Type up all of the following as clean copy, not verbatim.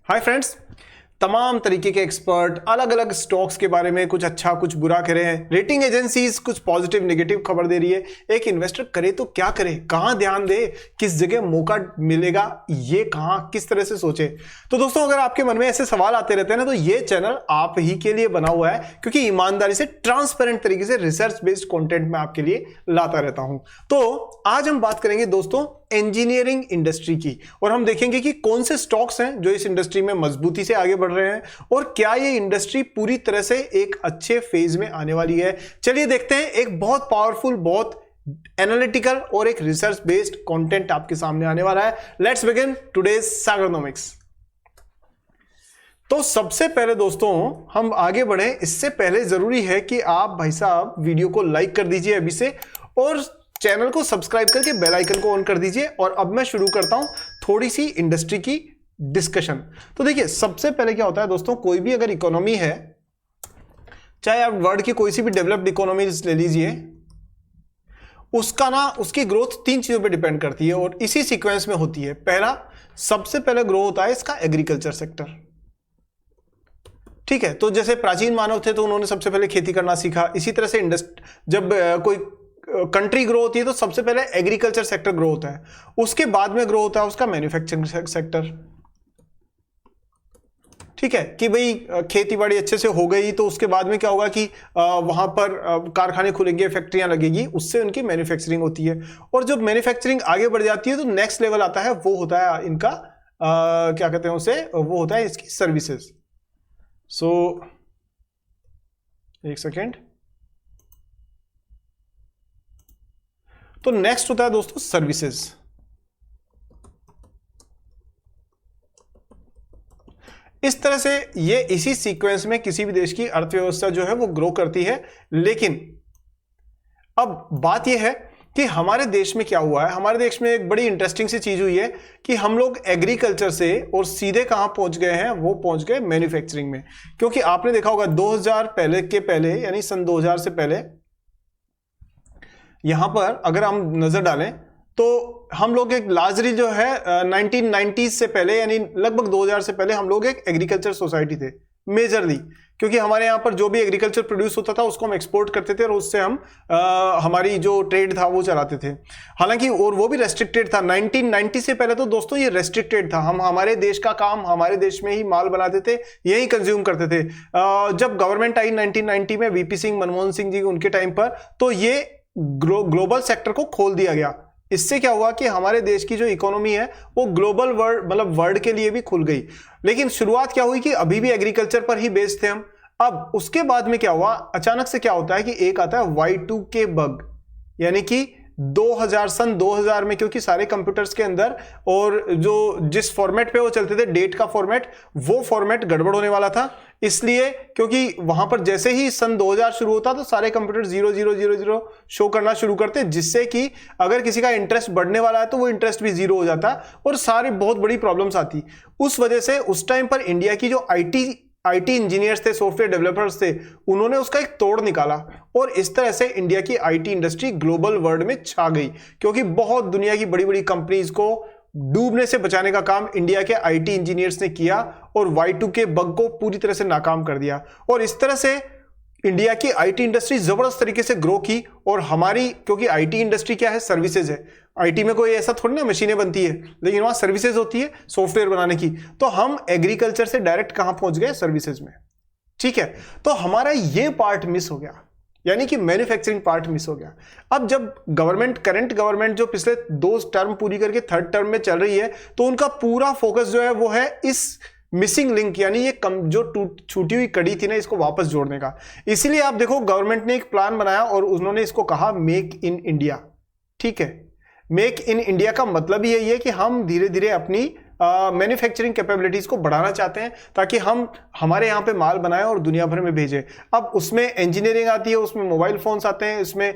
Hi friends, तमाम तरीके के एक्सपर्ट अलग अलग स्टॉक्स के बारे में कुछ अच्छा कुछ बुरा कह रहे हैं। रेटिंग एजेंसीज कुछ पॉजिटिव नेगेटिव खबर दे रही है। एक इन्वेस्टर करे तो क्या करे, कहां ध्यान दे, किस जगह मौका मिलेगा, ये कहां किस तरह से सोचे। तो दोस्तों, अगर आपके मन में ऐसे सवाल आते रहते हैं ना, तो ये चैनल आप ही के लिए बना हुआ है, क्योंकि ईमानदारी से ट्रांसपेरेंट तरीके से रिसर्च बेस्ड कंटेंट मैं आपके लिए लाता रहता हूं। तो आज हम बात करेंगे दोस्तों इंजीनियरिंग इंडस्ट्री की, और हम देखेंगे कि कौन से स्टॉक्स हैं जो इस इंडस्ट्री में मजबूती से आगे बढ़ रहे हैं और क्या ये इंडस्ट्री पूरी तरह से एक अच्छे फेज में आने वाली है। चलिए देखते हैं। एक बहुत पावरफुल, बहुत एनालिटिकल और एक रिसर्च बेस्ड कंटेंट आपके सामने आने वाला है। Let's begin today's Sagarnomics. तो सबसे पहले दोस्तों, हम आगे बढ़े इससे पहले जरूरी है कि आप भाई साहब वीडियो को लाइक कर दीजिए अभी से, और चैनल को सब्सक्राइब करके बेल आइकन को ऑन कर दीजिए। और अब मैं शुरू करता हूं थोड़ी सी इंडस्ट्री की डिस्कशन। तो देखिए, सबसे पहले क्या होता है दोस्तों, कोई भी अगर इकोनॉमी है, चाहे आप वर्ल्ड की कोई सी भी डेवलप्ड इकोनॉमी ले लीजिए, उसकी ग्रोथ तीन चीजों पे डिपेंड करती है और इसी सीक्वेंस में होती है। पहला, सबसे पहले ग्रो होता है इसका एग्रीकल्चर सेक्टर। ठीक है, तो जैसे प्राचीन मानव थे तो उन्होंने सबसे पहले खेती करना सीखा। इसी तरह से जब कोई कंट्री ग्रो होती है तो सबसे पहले एग्रीकल्चर सेक्टर ग्रो होता है, उसके बाद में ग्रो होता है उसका मैन्युफैक्चरिंग सेक्टर। ठीक है, कि भाई खेती बाड़ी अच्छे से हो गई तो उसके बाद में क्या होगा कि वहां पर कारखाने खुलेंगे, फैक्ट्रियां लगेगी, उससे उनकी मैन्युफैक्चरिंग होती है। और जब मैन्युफैक्चरिंग आगे बढ़ जाती है तो नेक्स्ट लेवल आता है, वो होता है इनका क्या कहते हैं उसे, वो होता है इसकी सर्विसेज। सो एक सेकेंड। तो नेक्स्ट होता है दोस्तों सर्विसेज। इस तरह से ये इसी सीक्वेंस में किसी भी देश की अर्थव्यवस्था जो है वो ग्रो करती है। लेकिन अब बात यह है कि हमारे देश में क्या हुआ है। हमारे देश में एक बड़ी इंटरेस्टिंग सी चीज हुई है कि हम लोग एग्रीकल्चर से और सीधे कहां पहुंच गए हैं, वो पहुंच गए मैन्युफैक्चरिंग में। क्योंकि आपने देखा होगा 2000 पहले यानी सन 2000 से पहले यहां पर अगर हम नजर डालें तो हम लोग एक लार्जली जो है 1990s से पहले, यानी लगभग 2000 से पहले हम लोग एक एग्रीकल्चर सोसाइटी थे मेजरली। क्योंकि हमारे यहाँ पर जो भी एग्रीकल्चर प्रोड्यूस होता था उसको हम एक्सपोर्ट करते थे और उससे हम हमारी जो ट्रेड था वो चलाते थे। हालांकि और वो भी रेस्ट्रिक्टेड था। 1990 से पहले तो दोस्तों ये रेस्ट्रिक्टेड था। हम हमारे देश का काम हमारे देश में ही माल बनाते थे, यही कंज्यूम करते थे। जब गवर्नमेंट आई 1990 में, वीपी सिंह, मनमोहन सिंह जी उनके टाइम पर, तो ये ग्लोबल सेक्टर को खोल दिया गया। इससे क्या हुआ कि हमारे देश की जो इकोनॉमी है वो ग्लोबल वर्ल्ड, मतलब वर्ल्ड के लिए भी खुल गई। लेकिन शुरुआत क्या हुई कि अभी भी एग्रीकल्चर पर ही बेस्ड थे हम। अब उसके बाद में क्या हुआ, अचानक से क्या होता है कि एक आता है Y2K बग, यानी कि 2000 में, क्योंकि सारे कंप्यूटर्स के अंदर और जो जिस फॉर्मेट पे वो चलते थे, डेट का फॉर्मेट, वो फॉर्मेट गड़बड़ होने वाला था। इसलिए क्योंकि वहां पर जैसे ही सन 2000 शुरू होता तो सारे कंप्यूटर 0000 शो करना शुरू करते, जिससे कि अगर किसी का इंटरेस्ट बढ़ने वाला है तो वो इंटरेस्ट भी जीरो हो जाता और सारी बहुत बड़ी प्रॉब्लम्स आती। उस वजह से उस टाइम पर इंडिया की जो आईटी इंजीनियर्स थे, सॉफ्टवेयर डेवलपर्स थे, उन्होंने उसका एक तोड़ निकाला और इस तरह से इंडिया की आईटी इंडस्ट्री ग्लोबल वर्ल्ड में छा गई। क्योंकि बहुत दुनिया की बड़ी बड़ी कंपनीज को डूबने से बचाने का काम इंडिया के आईटी इंजीनियर्स ने किया और Y2K बग को पूरी तरह से नाकाम कर दिया। और इस तरह से इंडिया की आईटी इंडस्ट्री जबरदस्त तरीके से ग्रो की। और हमारी, क्योंकि आईटी इंडस्ट्री क्या है, सर्विसेज है। आईटी में कोई ऐसा थोड़ी ना मशीनें बनती है, लेकिन वहां सर्विसेज होती है सॉफ्टवेयर बनाने की। तो हम एग्रीकल्चर से डायरेक्ट कहां पहुंच गए, सर्विसेज में। ठीक है, तो हमारा ये पार्ट मिस हो गया, यानी कि मैन्युफैक्चरिंग पार्ट मिस हो गया। अब जब करंट गवर्नमेंट जो पिछले 2 टर्म पूरी करके 3rd टर्म में चल रही है, तो उनका पूरा फोकस जो है वो है इस मिसिंग लिंक, यानी ये जो छूटी हुई कड़ी थी ना, इसको वापस जोड़ने का। इसीलिए आप देखो, गवर्नमेंट ने एक प्लान बनाया और उन्होंने इसको कहा मेक इन इंडिया। ठीक है, मेक इन इंडिया का मतलब यही है कि हम धीरे धीरे अपनी मैन्युफैक्चरिंग कैपेबिलिटीज को बढ़ाना चाहते हैं, ताकि हम हमारे यहाँ पे माल बनाएं और दुनिया भर में भेजें। अब उसमें इंजीनियरिंग आती है, उसमें मोबाइल फोन्स आते हैं, उसमें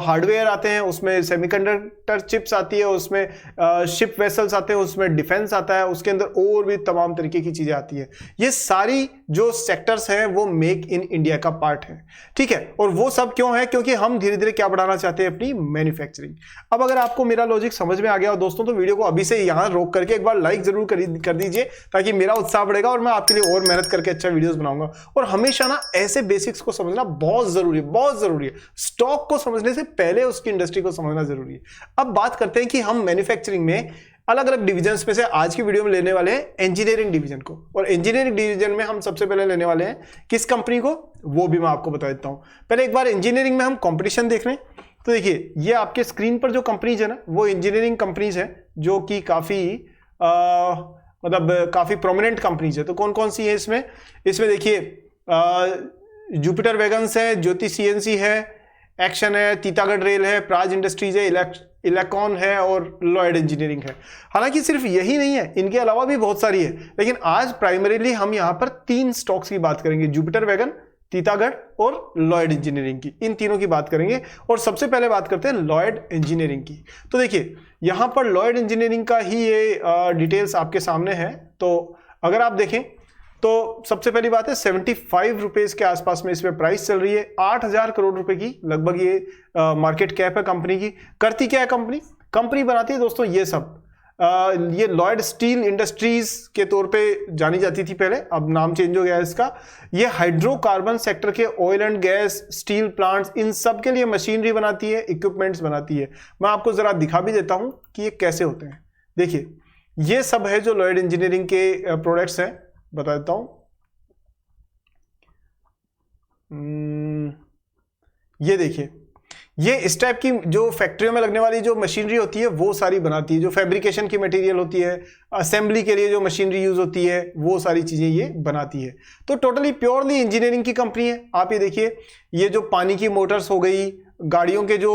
हार्डवेयर आते हैं, उसमें सेमीकंडक्टर चिप्स आती है, उसमें शिप वेसल्स आते हैं, उसमें डिफेंस आता है, उसके अंदर और भी तमाम तरीके की चीजें आती है। ये सारी जो सेक्टर्स हैं वो मेक इन इंडिया का पार्ट है। ठीक है, और वो सब क्यों है, क्योंकि हम धीरे धीरे क्या बढ़ाना चाहते हैं, अपनी मैन्युफैक्चरिंग। अब अगर आपको मेरा लॉजिक समझ में आ गया हो दोस्तों, तो वीडियो को अभी से यहां रोक करके एक बार लाइक जरूर कर दीजिए ताकि मेरा उत्साह बढ़ेगा और मैं आपके लिए और मेहनत करके अच्छा वीडियोस बनाऊंगा। और हमेशा ना ऐसे बेसिक्स को समझना बहुत जरूरी है, बहुत जरूरी है। स्टॉक को समझने से पहले उसकी इंडस्ट्री को समझना जरूरी है। अब बात करते हैं कि हम मैन्युफैक्चरिंग में अलग अलग डिविजन्स में से आज की वीडियो में लेने वाले हैं इंजीनियरिंग डिवीजन को। और इंजीनियरिंग डिवीजन में हम सबसे पहले लेने वाले हैं किस कंपनी को, वो भी मैं आपको बता देता हूं। पहले एक बार इंजीनियरिंग में हम कंपटीशन देख रहे हैं। तो देखिए ये आपके स्क्रीन पर जो कंपनीज है ना, वो इंजीनियरिंग कंपनीज है जो कि काफी मतलब काफी प्रोमिनेंट कंपनीज है। तो कौन कौन सी है इसमें देखिए जुपिटर वैगन्स है, ज्योति सीएनसी है, एक्शन है, तीतागढ़ रेल है, प्राज इंडस्ट्रीज है, इलेक्ट्रॉन है और लॉयड इंजीनियरिंग है। हालांकि सिर्फ यही नहीं है, इनके अलावा भी बहुत सारी है, लेकिन आज प्राइमरीली हम यहां पर 3 स्टॉक्स की बात करेंगे, जुपिटर वैगन, तीतागढ़ और लॉयड इंजीनियरिंग की। इन तीनों की बात करेंगे और सबसे पहले बात करते हैं लॉयड इंजीनियरिंग की। तो देखिए यहां पर लॉयड इंजीनियरिंग का ही ये डिटेल्स आपके सामने है। तो अगर आप देखें तो सबसे पहली बात है 75 रुपीज के आसपास में इसमें प्राइस चल रही है। 8,000 करोड़ रुपए की लगभग ये मार्केट कैप है कंपनी की। करती क्या है कंपनी बनाती है दोस्तों ये सब, ये लॉयड स्टील इंडस्ट्रीज के तौर पे जानी जाती थी पहले, अब नाम चेंज हो गया है इसका। ये हाइड्रोकार्बन सेक्टर के oil and gas, steel plants, इन सब के लिए मशीनरी बनाती है, इक्विपमेंट्स बनाती है। मैं आपको जरा दिखा भी देता हूं कि ये कैसे होते हैं। देखिए ये सब है जो लॉयड इंजीनियरिंग के प्रोडक्ट्स हैं, बता देता हूं। ये देखिए ये इस टाइप की जो फैक्ट्रियों में लगने वाली जो मशीनरी होती है वो सारी बनाती है। जो फैब्रिकेशन की मटेरियल होती है, असेंबली के लिए जो मशीनरी यूज होती है, वो सारी चीजें ये बनाती है। तो टोटली प्योरली इंजीनियरिंग की कंपनी है। आप ये देखिए ये जो पानी की मोटर्स हो गई, गाड़ियों के जो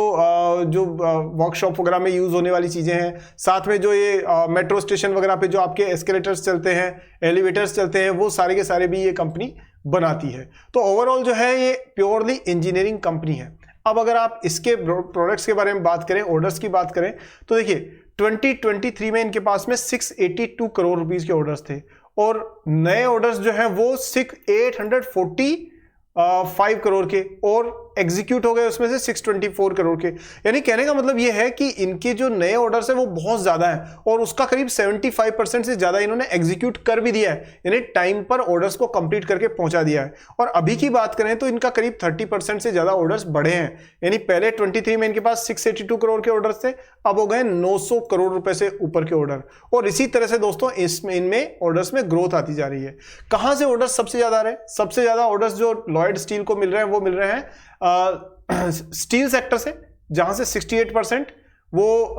वर्कशॉप वगैरह में यूज होने वाली चीजें हैं, साथ में जो ये मेट्रो स्टेशन वगैरह पे जो आपके एस्केलेटर्स चलते हैं, एलिवेटर्स चलते हैं, वो सारे के सारे भी ये कंपनी बनाती है। तो ओवरऑल जो है ये प्योरली इंजीनियरिंग कंपनी है। अब अगर आप इसके प्रोडक्ट्स के बारे में बात करें, ऑर्डर्स की बात करें, तो देखिए 2023 में इनके पास में 682 करोड़ रुपीस के ऑर्डर्स थे और नए ऑर्डर्स जो है वो 845 करोड़ के और एग्जीक्यूट हो गए उसमें से 624 करोड़ के। यानी कहने का मतलब ये है कि इनके जो नए ऑर्डर्स है वो बहुत ज्यादा है और उसका करीब 75% से ज्यादा इन्होंने एग्जीक्यूट कर भी दिया है, यानी टाइम पर ऑर्डर्स को कंप्लीट करके पहुंचा दिया है। और अभी की बात करें तो इनका करीब 30% से ज्यादा ऑर्डर्स बढ़े हैं। यानी पहले 23 में इनके पास 682 करोड़ के ऑर्डर्स थे, अब हो गए 900 करोड़ रुपए से ऊपर के ऑर्डर। और इसी तरह से दोस्तों इसमें इनमें ऑर्डर्स में ग्रोथ आती जा रही है। कहां से ऑर्डर्स सबसे ज्यादा आ रहे हैं? सबसे ज्यादा ऑर्डर्स जो लॉयड स्टील को मिल रहे हैं वो मिल रहे हैं स्टील सेक्टर से, जहां से 68%, वो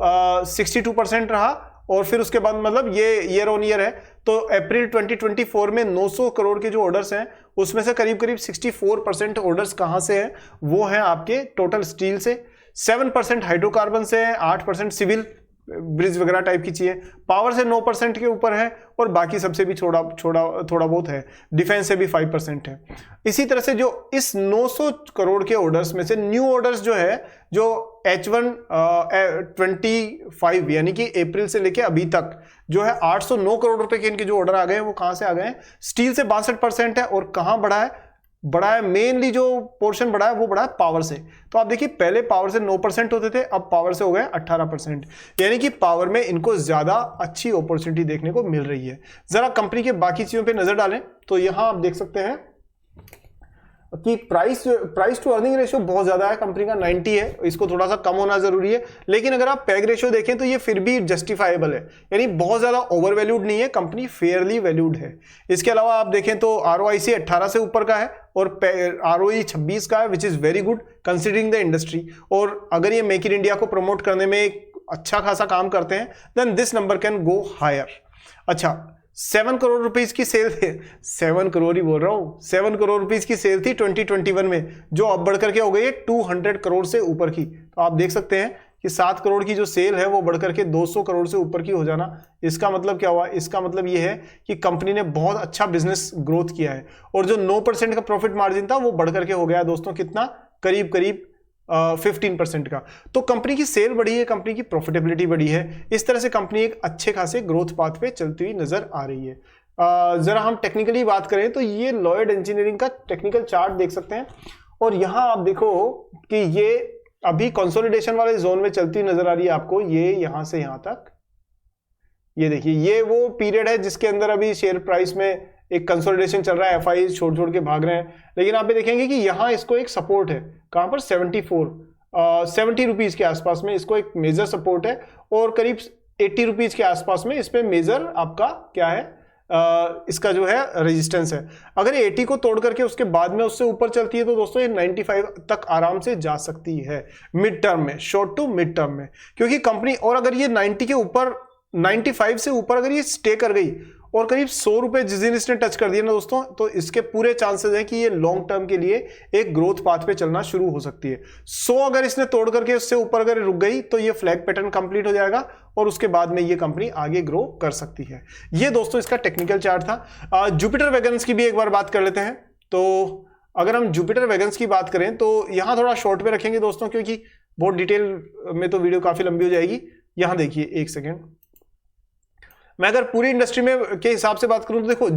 62% रहा। और फिर उसके बाद मतलब ये ईयर ऑन ईयर है, तो अप्रैल 2024 में 900 करोड़ के जो ऑर्डर्स हैं उसमें से करीब करीब 64% ऑर्डर्स कहां से हैं? वो हैं आपके टोटल स्टील से, 7% हाइड्रोकार्बन से है, 8% सिविल ब्रिज वगैरह टाइप की चीजें, पावर से 9% के ऊपर है और बाकी सबसे भी थोड़ा बहुत है, डिफेंस से भी 5% है। इसी तरह से जो इस 900 करोड़ के ऑर्डर्स में से न्यू ऑर्डर्स जो है, जो H125 यानी कि अप्रैल से लेके अभी तक जो है 809 करोड़ रुपए के इनके जो ऑर्डर आ गए हैं वो कहां से आ गए हैं? स्टील से 62% है। और कहां बढ़ा है? मेनली जो पोर्शन बढ़ा है वो बढ़ा है पावर से। तो आप देखिए पहले पावर से 9% होते थे, अब पावर से हो गए 18%, यानी कि पावर में इनको ज्यादा अच्छी अपॉर्चुनिटी देखने को मिल रही है। जरा कंपनी के बाकी चीजों पे नजर डालें तो यहां आप देख सकते हैं कि प्राइस टू अर्निंग रेशियो बहुत ज्यादा है कंपनी का, 90 है, इसको थोड़ा सा कम होना जरूरी है। लेकिन अगर आप पैग रेशियो देखें तो ये फिर भी जस्टिफाइबल है, यानी बहुत ज्यादा ओवर वैल्यूड नहीं है, कंपनी फेयरली वैल्यूड है। इसके अलावा आप देखें तो ROIC 18 से ऊपर का है और ROE 26 का है, which is very good considering the industry. और अगर ये मेक इन इंडिया को प्रमोट करने में एक अच्छा खासा काम करते हैं then this number can go higher. अच्छा 7 करोड़ रुपीस की सेल थी, 7 करोड़ ही बोल रहा हूं, 7 करोड़ रुपीस की सेल थी 2021 में, जो अब बढ़कर के हो गई है 200 करोड़ से ऊपर की। तो आप देख सकते हैं कि 7 करोड़ की जो सेल है वो बढ़कर के 200 करोड़ से ऊपर की हो जाना। इसका मतलब क्या हुआ? इसका मतलब ये है कि कंपनी ने बहुत अच्छा बिजनेस ग्रोथ किया है और जो 9% का प्रॉफिट मार्जिन था वो बढ़कर के हो गया दोस्तों कितना? करीब करीब 15% का। तो कंपनी की सेल बढ़ी है, कंपनी की प्रॉफिटेबिलिटी बढ़ी है। इस तरह से कंपनी एक अच्छे खासे ग्रोथ पाथ पे चलती हुई नजर आ रही है। जरा हम टेक्निकली बात करें तो ये लॉयड इंजीनियरिंग का टेक्निकल चार्ट देख सकते हैं और यहां आप देखो कि ये अभी कंसोलिडेशन वाले जोन में चलती नजर आ रही है आपको, ये यहां से यहां तक ये देखिए, ये वो पीरियड है जिसके अंदर अभी शेयर प्राइस में एक कंसोलिडेशन चल रहा है, एफआई छोड़ छोड़ के भाग रहे हैं, लेकिन आप ये देखेंगे कि यहाँ इसको एक सपोर्ट है, कहाँ पर 70 रुपीज के आसपास में इसको एक मेजर सपोर्ट है, और करीब 80 रुपीज के आसपास में इस पे मेजर आपका क्या है, इसका जो है रेजिस्टेंस है। अगर ये 80 को तोड़ करके उसके बाद में उससे ऊपर चलती है तो दोस्तों ये 95 तक आराम से जा सकती है मिड टर्म में, शॉर्ट टू मिड टर्म में, क्योंकि कंपनी, और अगर ये 90 के ऊपर, 95 से ऊपर अगर ये स्टे कर गई और करीब 100 रुपए जिस दिन इसने टच कर दिया ना दोस्तों, तो इसके पूरे चांसेस है कि ये लॉन्ग टर्म के लिए एक ग्रोथ पाथ पे चलना शुरू हो सकती है। 100 अगर इसने तोड़ करके उससे ऊपर अगर रुक गई तो ये फ्लैग पैटर्न कंप्लीट हो जाएगा और उसके बाद में ये कंपनी आगे ग्रो कर सकती है। ये दोस्तों इसका टेक्निकल चार्ट था। जुपिटर वैगन्स की भी एक बार बात कर लेते हैं। तो अगर हम जुपिटर वैगन्स की बात करें तो यहां थोड़ा शॉर्ट पे रखेंगे दोस्तों, क्योंकि बहुत डिटेल में तो वीडियो काफी लंबी हो जाएगी। यहां देखिए, एक सेकेंड, मैं अगर पूरी इंडस्ट्री में के हिसाब से बात करूं तो देखो,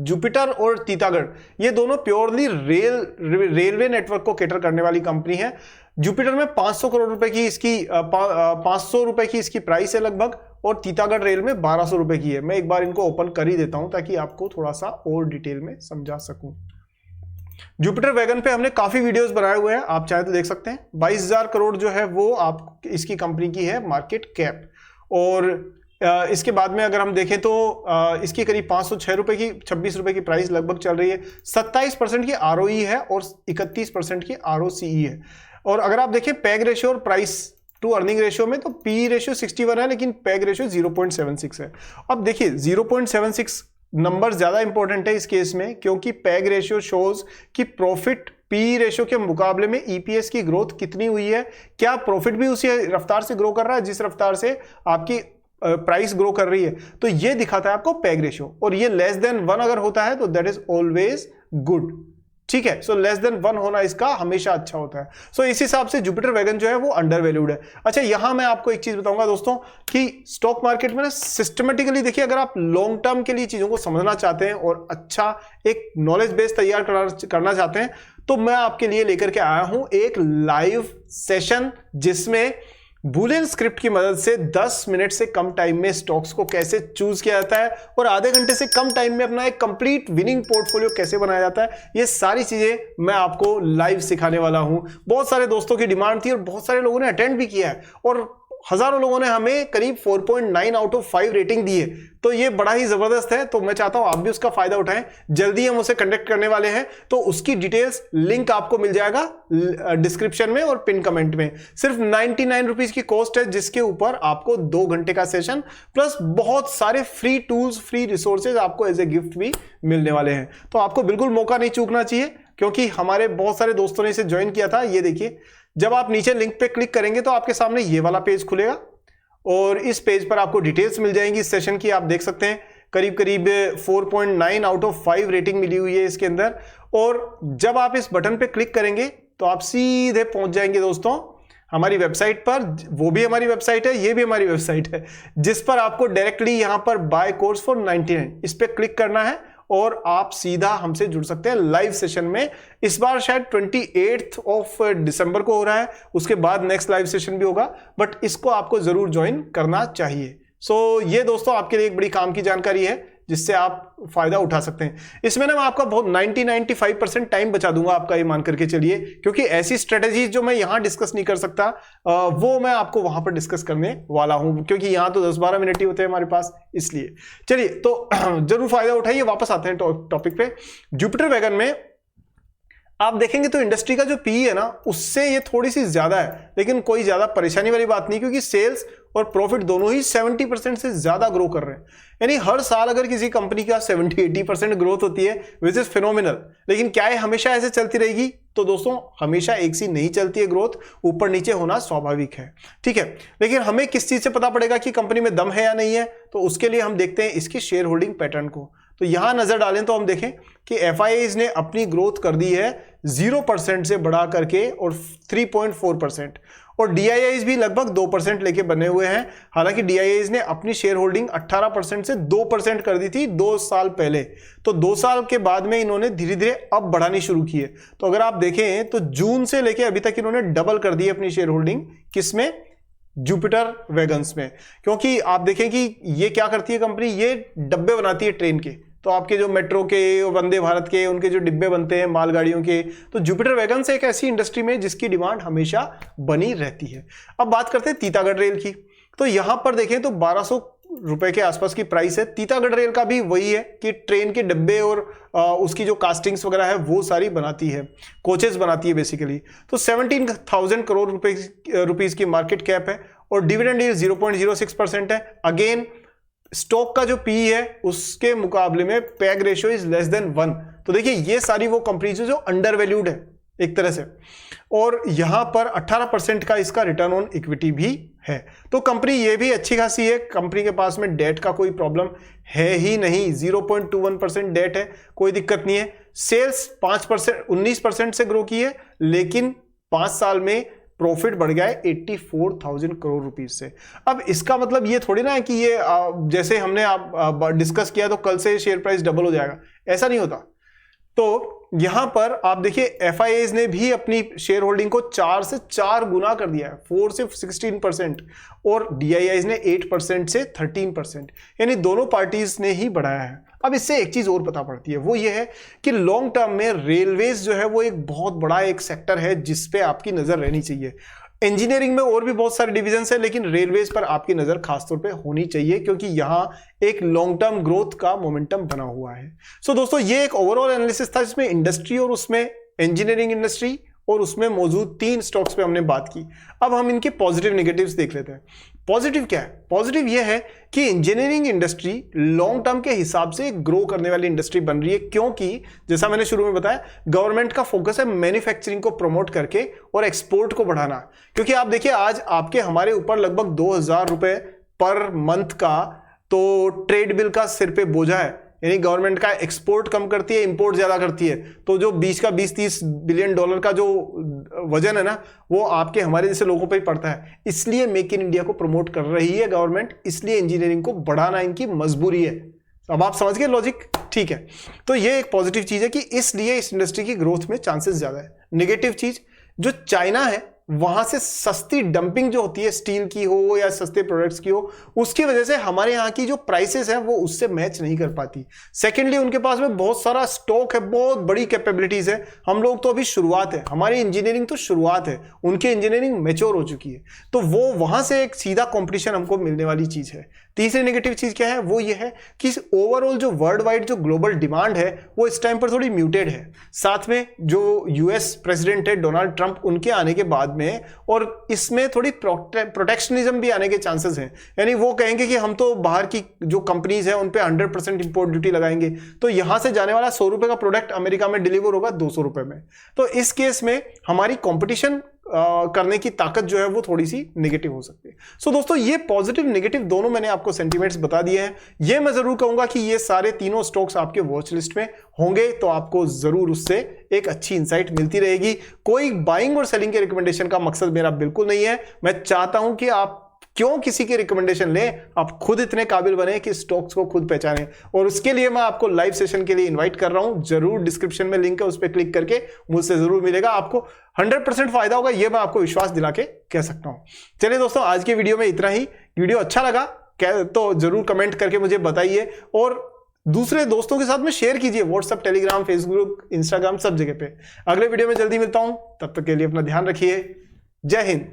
जुपिटर और तीतागढ़ ये दोनों प्योरली रेलवे नेटवर्क को कैटर करने वाली कंपनी है। जुपिटर में 500 करोड़ रुपए की इसकी 500 रुपए की इसकी प्राइस है लगभग, और तीतागढ़ रेल में 1200 रुपए की है। मैं एक बार इनको ओपन कर ही देता हूं ताकि आपको थोड़ा सा और डिटेल में समझा सकूं। जुपिटर वैगन पे हमने काफी वीडियोस बनाए हुए हैं, आप चाहे तो देख सकते हैं। 22,000 करोड़ जो है वो आप इसकी कंपनी की है मार्केट कैप, और इसके बाद में अगर हम देखें तो इसकी करीब 506 रुपए की 26 रुपए की प्राइस लगभग चल रही है। 27% की आरओई है और 31% की आरओसीई है। और अगर आप देखें पैग रेशियो और प्राइस टू अर्निंग रेशियो में, तो पी रेशियो 61 है लेकिन पैग रेशियो 0.76 है। अब देखिए 0.76 नंबर ज्यादा इंपॉर्टेंट है इस केस में, क्योंकि पैग रेशियो शोज कि प्रॉफिट पी रेशियो के मुकाबले में ईपीएस की ग्रोथ कितनी हुई है, क्या प्रॉफिट भी उसी रफ्तार से ग्रो कर रहा है जिस रफ्तार से आपकी प्राइस ग्रो कर रही है। तो ये दिखाता है आपको पैग रेशियो, और ये लेस देन 1 अगर होता है तो दैट इज ऑलवेज गुड। ठीक है, सो लेस देन 1 होना इसका हमेशा अच्छा होता है। सो इस हिसाब से जुपिटर वैगन जो है वो अंडर वैल्यूड है। अच्छा, यहां मैं आपको एक चीज बताऊंगा दोस्तों कि स्टॉक मार्केट में ना सिस्टमेटिकली देखिए, अगर आप लॉन्ग टर्म के लिए चीजों को समझना चाहते हैं और अच्छा एक नॉलेज बेस तैयार करना चाहते हैं, तो मैं आपके लिए लेकर के आया हूं एक लाइव सेशन जिसमें बूलियन स्क्रिप्ट की मदद से 10 मिनट से कम टाइम में स्टॉक्स को कैसे चूज किया जाता है और आधे घंटे से कम टाइम में अपना एक कंप्लीट विनिंग पोर्टफोलियो कैसे बनाया जाता है, ये सारी चीजें मैं आपको लाइव सिखाने वाला हूं। बहुत सारे दोस्तों की डिमांड थी और बहुत सारे लोगों ने अटेंड भी किया है, और हजारों लोगों ने हमें करीब 4.9 आउट ऑफ 5 रेटिंग दी है। तो ये बड़ा ही जबरदस्त है, तो मैं चाहता हूं आप भी उसका फायदा उठाएं। जल्दी हम उसे कंडक्ट करने वाले हैं, तो उसकी डिटेल्स लिंक आपको मिल जाएगा डिस्क्रिप्शन में और पिन कमेंट में। सिर्फ 99 रुपीज की कॉस्ट है, जिसके ऊपर आपको 2 घंटे का सेशन प्लस बहुत सारे फ्री टूल्स, फ्री रिसोर्सेज आपको एज ए गिफ्ट भी मिलने वाले हैं। तो आपको बिल्कुल मौका नहीं चूकना चाहिए, क्योंकि हमारे बहुत सारे दोस्तों ने इसे ज्वाइन किया था। ये देखिए, जब आप नीचे लिंक पे क्लिक करेंगे तो आपके सामने ये वाला पेज खुलेगा, और इस पेज पर आपको डिटेल्स मिल जाएंगी इस सेशन की। आप देख सकते हैं करीब करीब 4.9 आउट ऑफ 5 रेटिंग मिली हुई है इसके अंदर। और जब आप इस बटन पे क्लिक करेंगे तो आप सीधे पहुंच जाएंगे दोस्तों हमारी वेबसाइट पर। वो भी हमारी वेबसाइट है, ये भी हमारी वेबसाइट है, जिस पर आपको डायरेक्टली यहां पर बाय कोर्स फॉर 99 इस पे क्लिक करना है और आप सीधा हमसे जुड़ सकते हैं लाइव सेशन में। इस बार शायद 28 ऑफ दिसंबर को हो रहा है, उसके बाद नेक्स्ट लाइव सेशन भी होगा, बट इसको आपको जरूर ज्वाइन करना चाहिए। सो ये दोस्तों आपके लिए एक बड़ी काम की जानकारी है जिससे आप फायदा उठा सकते हैं। इसमें ना मैं आपका बहुत 90-95% टाइम बचा दूंगा आपका, ये मान करके चलिए, क्योंकि ऐसी स्ट्रेटेजी जो मैं यहां डिस्कस नहीं कर सकता वो मैं आपको वहां पर डिस्कस करने वाला हूं, क्योंकि यहां तो 10-12 मिनट ही होते हैं हमारे पास, इसलिए। चलिए, तो जरूर फायदा उठाइए। वापस आते हैं टॉपिक पे। जुपिटर वैगन में आप देखेंगे तो इंडस्ट्री का जो पी है ना, उससे ये थोड़ी सी ज्यादा है, लेकिन कोई ज्यादा परेशानी वाली बात नहीं, क्योंकि सेल्स और प्रॉफिट दोनों ही 70% से ज्यादा ग्रो कर रहे हैं। यानी हर साल अगर किसी कंपनी का 70-80% ग्रोथ होती है, विच इज फिनोमिनल। लेकिन क्या ये हमेशा ऐसे चलती रहेगी? तो दोस्तों हमेशा एक सी नहीं चलती है ग्रोथ, ऊपर नीचे होना स्वाभाविक है, ठीक है। लेकिन हमें किस चीज से पता पड़ेगा कि कंपनी में दम है या नहीं है? तो उसके लिए हम देखते हैं इसकी शेयर होल्डिंग पैटर्न को। तो यहां नजर डालें तो हम देखें कि एफआईआईज ने अपनी ग्रोथ कर दी है 0% से बढ़ा करके और 3.4%, और डीआईआईज भी लगभग 2% लेके बने हुए हैं। हालांकि डीआईआईज ने अपनी शेयर होल्डिंग 18% से 2% कर दी थी 2 साल पहले, तो 2 साल के बाद में इन्होंने धीरे धीरे अब बढ़ानी शुरू की है। तो अगर आप देखें तो जून से लेके अभी तक इन्होंने डबल कर दी अपनी शेयर होल्डिंग, किसमें? जुपिटर वैगन्स में, क्योंकि आप देखें कि ये क्या करती है कंपनी, ये डब्बे बनाती है ट्रेन के। तो आपके जो मेट्रो के, वंदे भारत के, उनके जो डिब्बे बनते हैं मालगाड़ियों के, तो जुपिटर वैगन्स एक ऐसी इंडस्ट्री में जिसकी डिमांड हमेशा बनी रहती है। अब बात करते हैं तीतागढ़ रेल की। तो यहां पर देखें तो 1200 रुपए के आसपास की प्राइस है। तीतागढ़ रेल का भी वही है कि ट्रेन के डब्बे और उसकी जो कास्टिंग्स वगैरह है वो सारी बनाती है, कोचेस बनाती है बेसिकली। तो 17,000 करोड़ रुपीस की मार्केट कैप है और डिविडेंड यील्ड 0.06% है। अगेन स्टॉक का जो पी है उसके मुकाबले में peg ratio is less than 1। तो देखिए ये सारी वो कंपनीज जो अंडर वैल्यूड है एक तरह से, और यहां पर 18% का इसका रिटर्न ऑन इक्विटी भी है। तो कंपनी ये भी अच्छी खासी है। कंपनी के पास में डेट का कोई प्रॉब्लम है ही नहीं, 0.21% डेट है, कोई दिक्कत नहीं है। सेल्स 19% से ग्रो की है, लेकिन 5 साल में प्रॉफिट बढ़ गया है 84,000 करोड़ रुपीस से। अब इसका मतलब ये थोड़ी ना है कि ये जैसे हमने डिस्कस किया तो कल से शेयर प्राइस डबल हो जाएगा, ऐसा नहीं होता। तो यहां पर आप देखिए एफआईआईज ने भी अपनी शेयर होल्डिंग को 4 से 4 गुना कर दिया है, 4 से 16%, और डीआईआईज ने 8% से 13%, यानी दोनों पार्टीज ने ही बढ़ाया है। अब इससे एक चीज और पता पड़ती है, वो ये है कि लॉन्ग टर्म में रेलवेज जो है वो एक बहुत बड़ा एक सेक्टर है जिस पे आपकी नजर रहनी चाहिए। इंजीनियरिंग में और भी बहुत सारे डिविजन है, लेकिन रेलवेज पर आपकी नजर खासतौर पे होनी चाहिए, क्योंकि यहां एक लॉन्ग टर्म ग्रोथ का मोमेंटम बना हुआ है। सो दोस्तों ये एक ओवरऑल एनालिसिस था जिसमें इंडस्ट्री और उसमें इंजीनियरिंग इंडस्ट्री और उसमें मौजूद 3 स्टॉक्स पे हमने बात की। अब हम इनके पॉजिटिव नेगेटिव्स देख लेते हैं। पॉजिटिव क्या है? पॉजिटिव यह है कि इंजीनियरिंग इंडस्ट्री लॉन्ग टर्म के हिसाब से ग्रो करने वाली इंडस्ट्री बन रही है, क्योंकि जैसा मैंने शुरू में बताया गवर्नमेंट का फोकस है मैन्युफैक्चरिंग को प्रमोट करके और एक्सपोर्ट को बढ़ाना। क्योंकि आप देखिए आज आपके हमारे ऊपर लगभग 2,000 रुपए पर मंथ का तो ट्रेड बिल का सिर पे बोझा है, यानी गवर्नमेंट का एक्सपोर्ट कम करती है, इंपोर्ट ज्यादा करती है। तो जो बीच का 20-30 बिलियन डॉलर का जो वजन है ना, वो आपके हमारे जैसे लोगों पे ही पड़ता है। इसलिए मेक इन इंडिया को प्रमोट कर रही है गवर्नमेंट, इसलिए इंजीनियरिंग को बढ़ाना इनकी मजबूरी है। अब आप समझ गए लॉजिक? ठीक है, तो ये एक पॉजिटिव चीज है कि इसलिए इस इंडस्ट्री की ग्रोथ में चांसेस ज्यादा है। नेगेटिव चीज, जो चाइना है वहां से सस्ती डंपिंग जो होती है स्टील की हो या सस्ते प्रोडक्ट्स की हो, उसकी वजह से हमारे यहाँ की जो प्राइसेस हैं वो उससे मैच नहीं कर पाती। सेकेंडली उनके पास में बहुत सारा स्टॉक है, बहुत बड़ी कैपेबिलिटीज है। हम लोग तो अभी शुरुआत है, हमारी इंजीनियरिंग तो शुरुआत है, उनकी इंजीनियरिंग मैच्योर हो चुकी है। तो वो वहां से एक सीधा कॉम्पिटिशन हमको मिलने वाली चीज है। तीसरी नेगेटिव चीज क्या है? वो ये है कि ओवरऑल जो वर्ल्ड वाइड जो ग्लोबल डिमांड है वो इस टाइम पर थोड़ी म्यूटेड है। साथ में जो यूएस प्रेसिडेंट है डोनाल्ड ट्रंप, उनके आने के बाद में और इसमें थोड़ी प्रोटेक्शनिज्म भी आने के चांसेस हैं। यानी वो कहेंगे कि हम तो बाहर की जो कंपनीज हैं उन पे 100% इंपोर्ट ड्यूटी लगाएंगे, तो यहां से जाने वाला 100 रुपए का प्रोडक्ट अमेरिका में डिलीवर होगा 200 रुपए में। तो इस केस में हमारी कंपटीशन करने की ताकत जो है वो थोड़ी सी नेगेटिव हो सकती है। सो दोस्तों ये पॉजिटिव नेगेटिव दोनों मैंने आपको सेंटीमेंट्स बता दिए हैं। ये मैं जरूर कहूंगा कि ये सारे तीनों स्टॉक्स आपके वॉच लिस्ट में होंगे, तो आपको जरूर उससे एक अच्छी इंसाइट मिलती रहेगी। कोई बाइंग और सेलिंग के रिकमेंडेशन का मकसद मेरा बिल्कुल नहीं है। मैं चाहता हूं कि आप क्यों किसी की रिकमेंडेशन लें, आप खुद इतने काबिल बने कि स्टॉक्स को खुद पहचानें, और उसके लिए मैं आपको लाइव सेशन के लिए इनवाइट कर रहा हूं। जरूर डिस्क्रिप्शन में लिंक है, उस पर क्लिक करके मुझसे जरूर मिलेगा, आपको 100% फायदा होगा, यह मैं आपको विश्वास दिला के कह सकता हूं। चलिए दोस्तों आज के वीडियो में इतना ही। वीडियो अच्छा लगा तो जरूर कमेंट करके मुझे बताइए और दूसरे दोस्तों के साथ में शेयर कीजिए, व्हाट्सएप, टेलीग्राम, फेसबुक, इंस्टाग्राम, सब जगह पे। अगले वीडियो में जल्दी मिलता हूं, तब तक के लिए अपना ध्यान रखिए। जय हिंद।